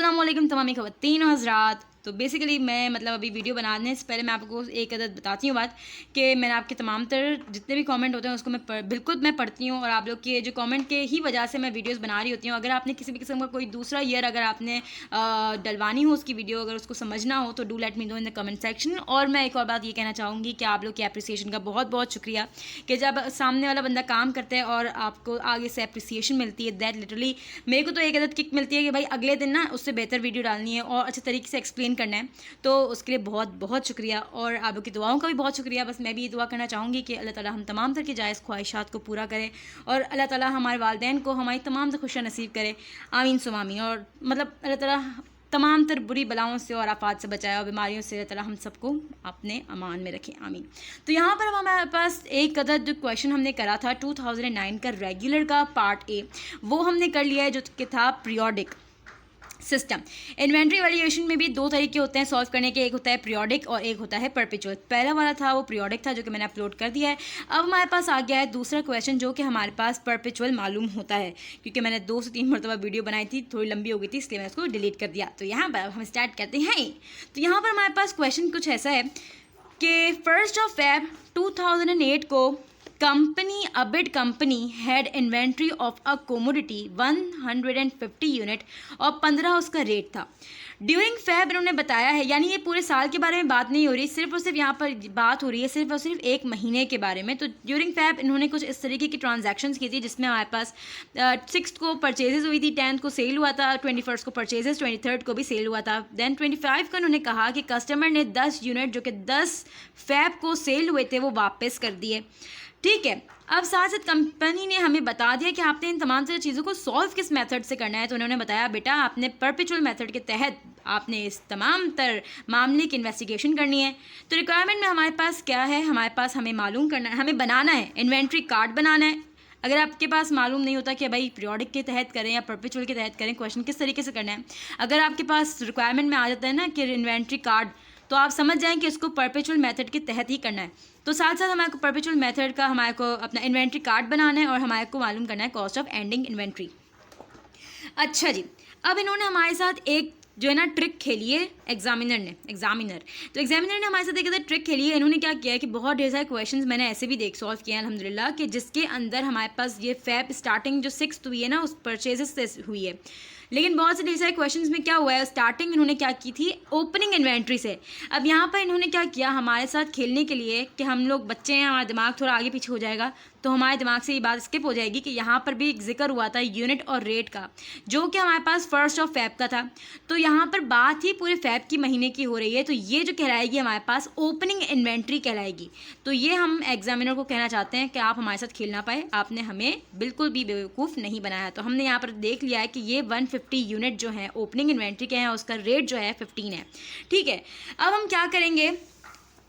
अस्सलाम वालेकुम तमामी ख़वातीन और हज़रात। तो बेसिकली मैं अभी वीडियो बनाने से पहले मैं आपको एक अदद बताती हूँ बात कि मैंने आपके तमाम जितने भी कमेंट होते हैं उसको बिल्कुल मैं पढ़ती हूँ और आप लोग के जो कमेंट के ही वजह से मैं वीडियोस बना रही होती हूँ। अगर आपने किसी भी किस्म का कोई दूसरा ईयर अगर आपने डलवानी हो उसकी वीडियो, अगर उसको समझना हो तो do let me know in the comment section. और मैं एक और बात ये कहना चाहूँगी कि आप लोग की अप्रिसिएशन का बहुत बहुत शुक्रिया कि जब सामने वाला बंदा काम करता है और आपको आगे से अप्रिसिएशन मिलती है, दैट लिटरली मेरे को तो एक अदद किक मिलती है कि भाई अगले दिन ना उससे बेहतर वीडियो डालनी है और अच्छे तरीके से एक्सप्लेन करना है। तो उसके लिए बहुत बहुत शुक्रिया और आप लोग की दुआओं का भी बहुत शुक्रिया। बस मैं भी ये दुआ करना चाहूँगी कि अल्लाह ताला हम तमाम तरह की जायज़ ख्वाहिशात को पूरा करे और अल्लाह ताला हमारे वालिदैन को हमारी तमाम तर खुशियाँ नसीब करे, आमीन सुमामीन। और अल्लाह ताला तमाम तर बुरी बलाओं से और आफात से बचाए और बीमारियों से अल्लाह ताला हम सबको अपने अमान में रखें, आमीन। तो यहाँ पर हमारे पास एक अदद जो क्वेश्चन हमने करा था 2009 का रेगुलर का पार्ट ए, वो हमने कर लिया है, जो कि था पीरियोडिक सिस्टम। इन्वेंट्री वैल्यूएशन में भी दो तरीके होते हैं सॉल्व करने के, एक होता है पीरियोडिक और एक होता है परपेचुअल। पहला वाला था वो पीरियोडिक था जो कि मैंने अपलोड कर दिया है। अब हमारे पास आ गया है दूसरा क्वेश्चन जो कि हमारे पास परपेचुअल मालूम होता है, क्योंकि मैंने 2 से 3 मरतबा वीडियो बनाई थी, थोड़ी लंबी हो गई थी इसलिए मैंने उसको डिलीट कर दिया। तो यहाँ पर हम स्टार्ट करते हैं। तो यहाँ पर हमारे पास क्वेश्चन कुछ ऐसा है कि 1 February 2008 को कंपनी अबिड company had inventory of a commodity 150 unit और 15 उसका रेट था। ड्यूरिंग फेब इन्होंने बताया है, यानी ये पूरे साल के बारे में बात नहीं हो रही, सिर्फ और सिर्फ यहाँ पर बात हो रही है सिर्फ और सिर्फ एक महीने के बारे में। तो ड्यूरिंग फेब इन्होंने कुछ इस तरीके की ट्रांजैक्शंस की थी जिसमें हमारे पास 6 को परचेजेस हुई थी, 10 को सेल हुआ था, 21 को परचेजेस, 23 को भी सेल हुआ था। देन 25 को उन्होंने कहा कि कस्टमर ने 10 यूनिट जो कि 10 फेब को सेल हुए थे वो वापस कर दिए। ठीक है, अब साथ साथ कंपनी ने हमें बता दिया कि आपने इन तमाम सारी चीज़ों को सॉल्व किस मेथड से करना है। तो उन्होंने बताया बेटा आपने परपेचुअल मेथड के तहत आपने इस तमाम तर मामले की इन्वेस्टिगेशन करनी है। तो रिक्वायरमेंट में हमारे पास क्या है, हमारे पास हमें मालूम करना है, हमें बनाना है इन्वेंट्री कार्ड बनाना है। अगर आपके पास मालूम नहीं होता कि भाई पीरियोडिक के तहत करें या परपेचुअल के तहत करें, क्वेश्चन किस तरीके से करना है, अगर आपके पास रिक्वायरमेंट में आ जाता है ना कि इन्वेंट्री कार्ड, तो आप समझ जाएं कि इसको परपेचुअल मेथड के तहत ही करना है। तो साथ साथ हमारे को परपेचुअल मेथड का हमारे को अपना इन्वेंट्री कार्ड बनाना है और हमारे को मालूम करना है कॉस्ट ऑफ एंडिंग इन्वेंट्री। अच्छा जी, अब इन्होंने हमारे साथ एक जो है ना ट्रिक खेली है एग्जामिनर ने हमारे साथ एक ट्रिक खेली है। इन्होंने क्या किया है कि बहुत ढेर सारे क्वेश्चंस मैंने ऐसे भी सॉल्व किए हैं अल्हम्दुलिल्लाह, कि जिसके अंदर हमारे पास ये फेब स्टार्टिंग जो 6 हुई है ना उस परचेजेस से हुई है। लेकिन बहुत से ढेर सारे क्वेश्चंस में क्या हुआ है, स्टार्टिंग इन्होंने क्या की थी ओपनिंग इन्वेंट्री से। अब यहाँ पर इन्होंने क्या किया हमारे साथ खेलने के लिए कि हम लोग बच्चे हैं, हमारा दिमाग थोड़ा आगे पीछे हो जाएगा, तो हमारे दिमाग से ये बात स्किप हो जाएगी कि यहाँ पर भी एक जिक्र हुआ था यूनिट और रेट का, जो कि हमारे पास 1 February का था। तो यहाँ पर बात ही पूरे फेब की महीने की हो रही है, तो ये जो कहलाएगी हमारे पास ओपनिंग इन्वेंट्री कहलाएगी। तो ये हम एग्जामिनर को कहना चाहते हैं कि आप हमारे साथ खेल ना पाए, आपने हमें बिल्कुल भी बेवकूफ़ नहीं बनाया। तो हमने यहाँ पर देख लिया है कि ये 150 यूनिट जो है ओपनिंग इन्वेंट्री के हैं, उसका रेट जो है 15 है। ठीक है, अब हम क्या करेंगे,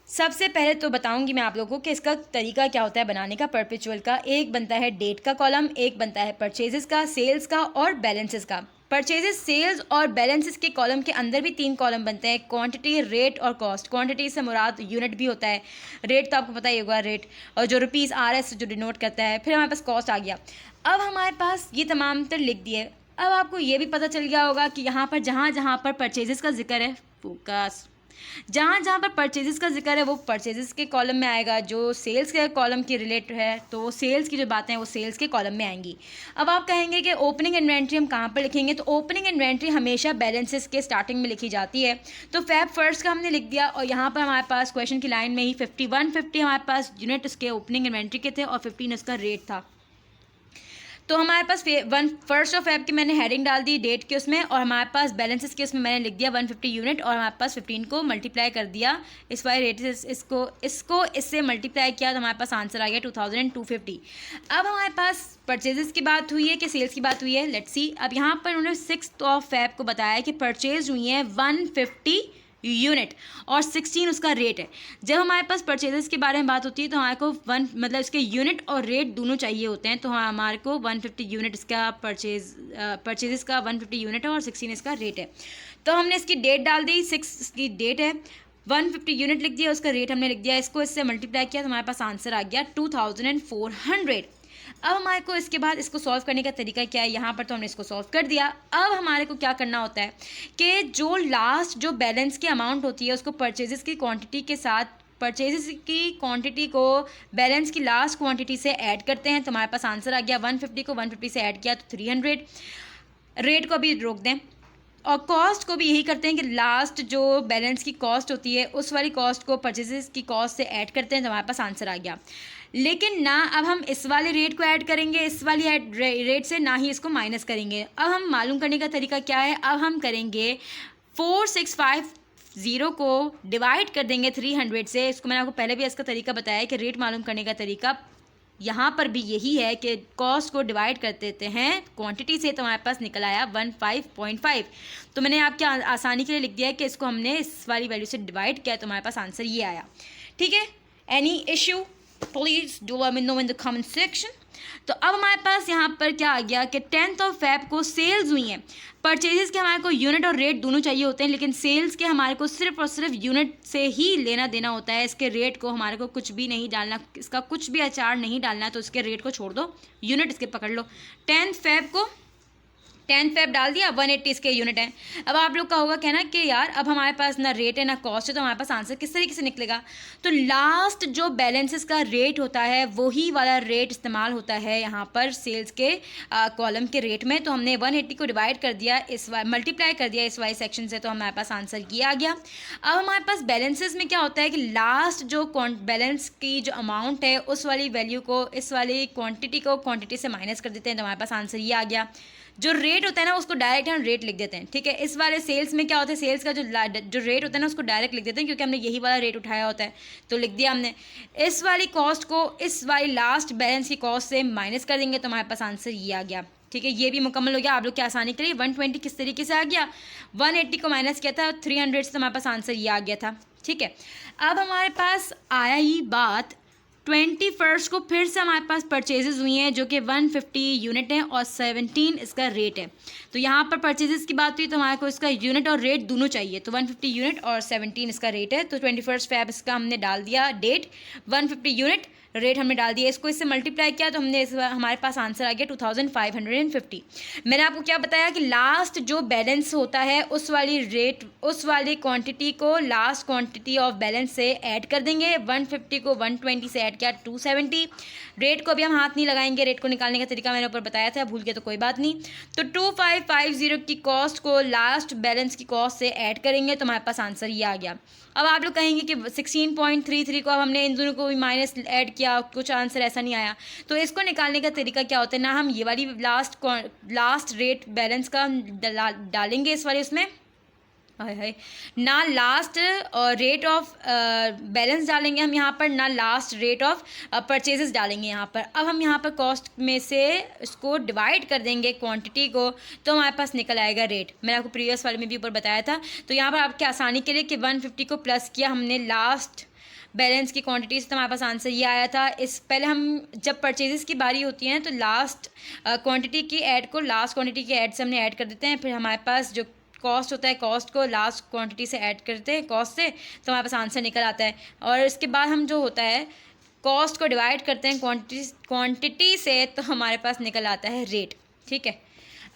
सबसे पहले तो बताऊंगी मैं आप लोगों को कि इसका तरीका क्या होता है बनाने का परपेचुअल का। एक बनता है डेट का कॉलम, एक बनता है परचेजेस का, सेल्स का और बैलेंसेस का। परचेजेस, सेल्स और बैलेंसेस के कॉलम के अंदर भी 3 कॉलम बनते हैं, क्वांटिटी, रेट और कॉस्ट। क्वांटिटी से मुराद यूनिट भी होता है, रेट तो आपको पता ही होगा रेट, और जो रुपीज़ RS जो डिनोट करता है। फिर हमारे पास कॉस्ट आ गया। अब हमारे पास ये तमाम तर लिख दिए। अब आपको ये भी पता चल गया होगा कि यहाँ पर जहाँ पर परचेजेस का जिक्र है, फोकस, जहाँ पर परचेजेस का जिक्र है वो परचेजेस के कॉलम में आएगा, जो सेल्स के कॉलम के रिलेटेड है तो वो सेल्स की जो बातें हैं वो सेल्स के कॉलम में आएंगी। अब आप कहेंगे कि ओपनिंग इन्वेंट्री हम कहाँ पर लिखेंगे, तो ओपनिंग इन्वेंट्री हमेशा बैलेंसेस के स्टार्टिंग में लिखी जाती है। तो फेब 1 का हमने लिख दिया और यहाँ पर हमारे पास क्वेश्चन की लाइन में ही 150 हमारे पास यूनिट उसके ओपनिंग इन्वेंट्री के थे और 15 उसका रेट था। तो हमारे पास 1 February की मैंने हेडिंग डाल दी डेट के उसमें, और हमारे पास बैलेंसेस के उसमें मैंने लिख दिया 150 यूनिट और हमारे पास 15 को मल्टीप्लाई कर दिया इस वाले रेट से, इसको इससे मल्टीप्लाई किया तो हमारे पास आंसर आ गया 2250। अब हमारे पास परचेजेस की बात हुई है कि सेल्स की बात हुई है, लेट्स सी। अब यहाँ पर उन्होंने 6 February को बताया कि परचेज हुई है 150 यूनिट और 16 उसका रेट है। जब हमारे पास परचेजेस के बारे में बात होती है तो हमारे को इसके यूनिट और रेट दोनों चाहिए होते हैं। तो हमारे को 150 यूनिट इसका परचेजेस का 150 यूनिट है और 16 इसका रेट है। तो हमने इसकी डेट डाल दी, 6 इसकी डेट है, 150 यूनिट लिख दिया, उसका रेट हमने लिख दिया, इसको इससे मल्टीप्लाई किया तो हमारे पास आंसर आ गया 2400। अब हमारे को इसके बाद इसको सॉल्व करने का तरीका क्या है, यहाँ पर तो हमने इसको सॉल्व कर दिया। अब हमारे को क्या करना होता है कि जो लास्ट जो बैलेंस की अमाउंट होती है उसको परचेजेस की क्वांटिटी के साथ, परचेजेस की क्वांटिटी को बैलेंस की लास्ट क्वांटिटी से ऐड करते हैं। तो हमारे पास आंसर आ गया 150 को 150 से ऐड किया तो 300। रेट को अभी रोक दें और कॉस्ट को भी यही करते हैं कि लास्ट जो बैलेंस की कॉस्ट होती है उस वाली कॉस्ट को परचेजेस की कॉस्ट से ऐड करते हैं। तो हमारे पास आंसर आ गया। लेकिन ना अब हम इस वाले रेट को ऐड करेंगे इस वाली रेट से, ना ही इसको माइनस करेंगे। अब हम मालूम करने का तरीका क्या है, अब हम करेंगे 4650 को डिवाइड कर देंगे 300 से। इसको मैंने आपको पहले भी इसका तरीका बताया है कि रेट मालूम करने का तरीका यहाँ पर भी यही है कि कॉस्ट को डिवाइड कर देते हैं क्वांटिटी से। तो हमारे पास निकल आया 15.5। तो मैंने आपके आसानी के लिए लिख दिया है कि इसको हमने इस वाली वैल्यू से डिवाइड किया, तो हमारे पास आंसर ये आया। ठीक है, any issue please do let me know in the comment section. तो अब हमारे पास यहाँ पर क्या आ गया कि 10 Feb को सेल्स हुई हैं। परचेजेस के हमारे को यूनिट और रेट दोनों चाहिए होते हैं, लेकिन सेल्स के हमारे को सिर्फ और सिर्फ यूनिट से ही लेना देना होता है। इसके रेट को हमारे को कुछ भी नहीं डालना, इसका कुछ भी अचार नहीं डालना है। तो इसके रेट को छोड़ दो, यूनिट इसके पकड़ लो। 10 Feb को 10 Feb डाल दिया, 180 इसके यूनिट हैं। अब आप लोग का होगा कहना कि यार अब हमारे पास ना रेट है ना कॉस्ट है, तो हमारे पास आंसर किस तरीके से निकलेगा। तो लास्ट जो बैलेंसेस का रेट होता है वही वाला रेट इस्तेमाल होता है यहाँ पर सेल्स के कॉलम के रेट में। तो हमने 180 को डिवाइड कर दिया, इस मल्टीप्लाई कर दिया इस वाई सेक्शन से, तो हमारे पास आंसर ये आ गया। अब हमारे पास बैलेंसेस में क्या होता है कि लास्ट जो बैलेंस की जो अमाउंट है उस वाली वैल्यू को इस वाली क्वान्टिटी को क्वान्टिटी से माइनस कर देते हैं। तो हमारे पास आंसर ये आ गया। जो रेट होता है ना उसको डायरेक्ट हम रेट लिख देते हैं। ठीक है, इस वाले सेल्स में क्या होता है, सेल्स का जो रेट होता है ना उसको डायरेक्ट लिख देते हैं, क्योंकि हमने यही वाला रेट उठाया होता है। तो लिख दिया हमने। इस वाली कॉस्ट को इस वाली लास्ट बैलेंस की कॉस्ट से माइनस कर देंगे, तो हमारे पास आंसर ये आ गया। ठीक है, ये भी मुकम्मल हो गया आप लोग की आसानी के लिए। 120 किस तरीके से आ गया, 180 को माइनस किया था 300 से, तो हमारे पास आंसर ये आ गया था। ठीक है, अब हमारे पास आया ही बात 21 को फिर से हमारे पास परचेजेस हुई हैं जो कि 150 यूनिट हैं और 17 इसका रेट है। तो यहाँ पर परचेजेस की बात हुई तो हमारे को इसका यूनिट और रेट दोनों चाहिए। तो 150 यूनिट और 17 इसका रेट है। तो 21 Feb इसका हमने डाल दिया डेट, 150 यूनिट रेट हमने डाल दिया। इसको इससे मल्टीप्लाई किया तो हमने हमारे पास आंसर आ गया 2550। मैंने आपको क्या बताया कि लास्ट जो बैलेंस होता है उस वाली रेट उस वाली क्वांटिटी को लास्ट क्वांटिटी ऑफ बैलेंस से ऐड कर देंगे। 150 को 120 से ऐड किया 270। रेट को अभी हम हाथ नहीं लगाएंगे, रेट को निकालने का तरीका मैंने ऊपर बताया था, भूल गए तो कोई बात नहीं। तो 2550 की कॉस्ट को लास्ट बैलेंस की कॉस्ट से ऐड करेंगे, तो हमारे पास आंसर ये आ गया। अब आप लोग कहेंगे कि 16.33 को अब हमने इन दोनों को भी माइनस ऐड किया, कुछ आंसर ऐसा नहीं आया। तो इसको निकालने का तरीका क्या होता है, ना हम ये वाली लास्ट रेट बैलेंस का डालेंगे इस वाले उसमें, है ना लास्ट रेट ऑफ बैलेंस डालेंगे हम यहाँ पर, ना लास्ट रेट ऑफ परचेजेस डालेंगे यहाँ पर। अब हम यहाँ पर कॉस्ट में से इसको डिवाइड कर देंगे क्वांटिटी को, तो हमारे पास निकल आएगा रेट। मैंने आपको प्रीवियस वाले में भी ऊपर बताया था। तो यहाँ पर आपके आसानी के लिए कि 150 को प्लस किया हमने लास्ट बैलेंस की क्वांटिटी से, तो हमारे पास आंसर ये आया था। इस पहले हम जब परचेजेस की बारी होती है तो लास्ट क्वांटिटी की ऐड को लास्ट क्वांटिटी के ऐड से हमने ऐड कर देते हैं। फिर हमारे पास जो कॉस्ट होता है कॉस्ट को लास्ट क्वांटिटी से ऐड करते हैं कॉस्ट से, तो हमारे पास आंसर निकल आता है। और इसके बाद हम जो होता है कॉस्ट को डिवाइड करते हैं क्वांटिटी से, तो हमारे पास निकल आता है रेट। ठीक है,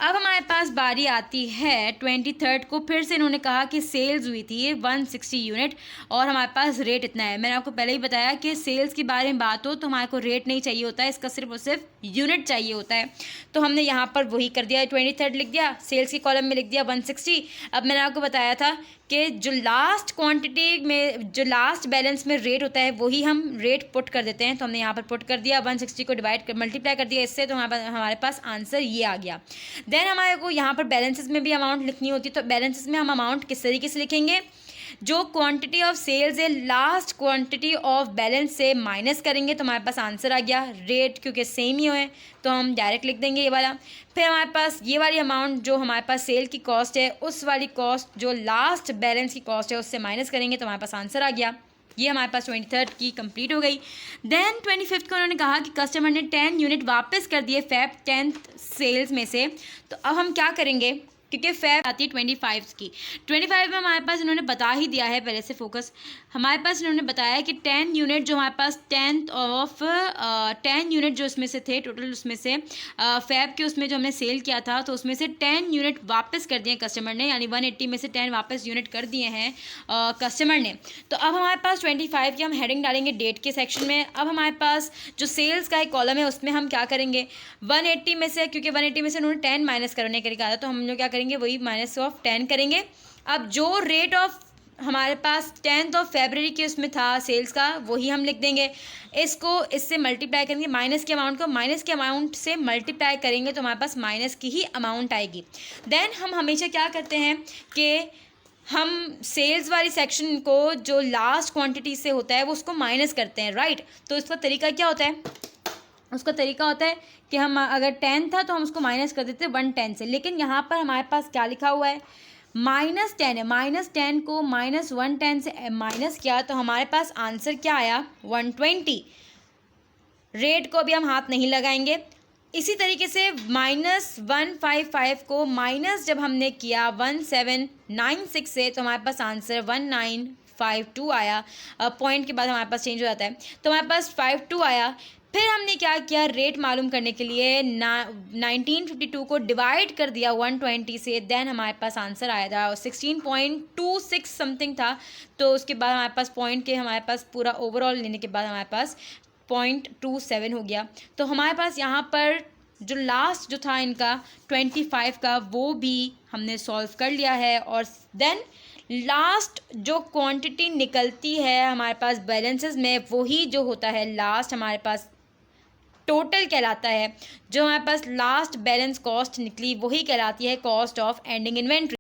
अब हमारे पास बारी आती है 23 को। फिर से इन्होंने कहा कि सेल्स हुई थी 160 यूनिट और हमारे पास रेट इतना है। मैंने आपको पहले ही बताया कि सेल्स के बारे में बात हो तो हमारे को रेट नहीं चाहिए होता है, इसका सिर्फ और सिर्फ यूनिट चाहिए होता है। तो हमने यहाँ पर वही कर दिया, 23 लिख दिया, सेल्स की कॉलम में लिख दिया 160। अब मैंने आपको बताया था कि जो लास्ट क्वांटिटी में जो लास्ट बैलेंस में रेट होता है वही हम रेट पुट कर देते हैं। तो हमने यहाँ पर पुट कर दिया, 160 को मल्टीप्लाई कर दिया इससे, तो हमारे पास आंसर ये आ गया। देन हमारे को यहाँ पर बैलेंसेस में भी अमाउंट लिखनी होती है। तो बैलेंसेस में हम अमाउंट किस तरीके से लिखेंगे, जो क्वांटिटी ऑफ सेल्स है लास्ट क्वांटिटी ऑफ बैलेंस से माइनस करेंगे, तो हमारे पास आंसर आ गया रेट, क्योंकि सेम ही है तो हम डायरेक्ट लिख देंगे ये वाला। फिर हमारे पास ये वाली अमाउंट जो हमारे पास सेल की कॉस्ट है उस वाली कॉस्ट जो लास्ट बैलेंस की कॉस्ट है उससे माइनस करेंगे, तो हमारे पास आंसर आ गया। ये हमारे पास 23 की कंप्लीट हो गई। देन 25 को उन्होंने कहा कि कस्टमर ने 10 यूनिट वापस कर दिए Feb 10 सेल्स में से। तो अब हम क्या करेंगे क्योंकि फेब आती है 25 की। 25 में हमारे पास इन्होंने बता ही दिया है, पहले से फोकस हमारे पास इन्होंने बताया कि 10 यूनिट जो हमारे पास 10 यूनिट जो उसमें से थे टोटल, उसमें से फेब के उसमें जो हमने सेल किया था तो उसमें से 10 यूनिट वापस कर दिए कस्टमर ने, यानी 180 में से 10 वापस यूनिट कर दिए हैं कस्टमर ने। तो अब हमारे पास 25 की हम हेडिंग डालेंगे डेट के सेक्शन में। अब हमारे पास जो सेल्स का एक कॉलम है उसमें हम क्या करेंगे, 180 में से, क्योंकि 180 में से उन्होंने 10 माइनस करने के लिए कहा था तो हम लोग क्या करेंगे, वही -10 करेंगे। अब जो रेट ऑफ हमारे पास 10 फरवरी के उसमें था सेल्स का, वही हम लिख देंगे। इसको इससे मल्टीप्लाई करेंगे, माइनस के अमाउंट को माइनस के अमाउंट से मल्टीप्लाई करेंगे तो हमारे पास माइनस की ही अमाउंट आएगी। देन हम हमेशा क्या करते हैं कि हम सेल्स वाली सेक्शन को जो लास्ट क्वांटिटी से होता है वो उसको माइनस करते हैं, राइट। तो इसका तरीका क्या होता है, उसका तरीका होता है कि हम अगर 10 था तो हम उसको माइनस कर देते हैं 110 से, लेकिन यहाँ पर हमारे पास क्या लिखा हुआ है, -10 है। -10 को -110 से माइनस किया तो हमारे पास आंसर क्या आया, 120। रेट को अभी हम हाथ नहीं लगाएंगे। इसी तरीके से -155 को माइनस जब हमने किया 1796 से तो हमारे पास आंसर 1952 आया। पॉइंट के बाद हमारे पास चेंज हो जाता है तो हमारे पास 52 आया। फिर हमने क्या किया, रेट मालूम करने के लिए 1952 को डिवाइड कर दिया 120 से, देन हमारे पास आंसर आया था 16.26 समथिंग था। तो उसके बाद हमारे पास पॉइंट के हमारे पास पूरा ओवरऑल लेने के बाद हमारे पास 0.27 हो गया। तो हमारे पास यहाँ पर जो लास्ट जो था इनका 25 का वो भी हमने सॉल्व कर लिया है। और देन लास्ट जो क्वांटिटी निकलती है हमारे पास बैलेंसेस में, वही जो होता है लास्ट हमारे पास टोटल कहलाता है। जो हमारे पास लास्ट बैलेंस कॉस्ट निकली वही कहलाती है कॉस्ट ऑफ एंडिंग इन्वेंट्री।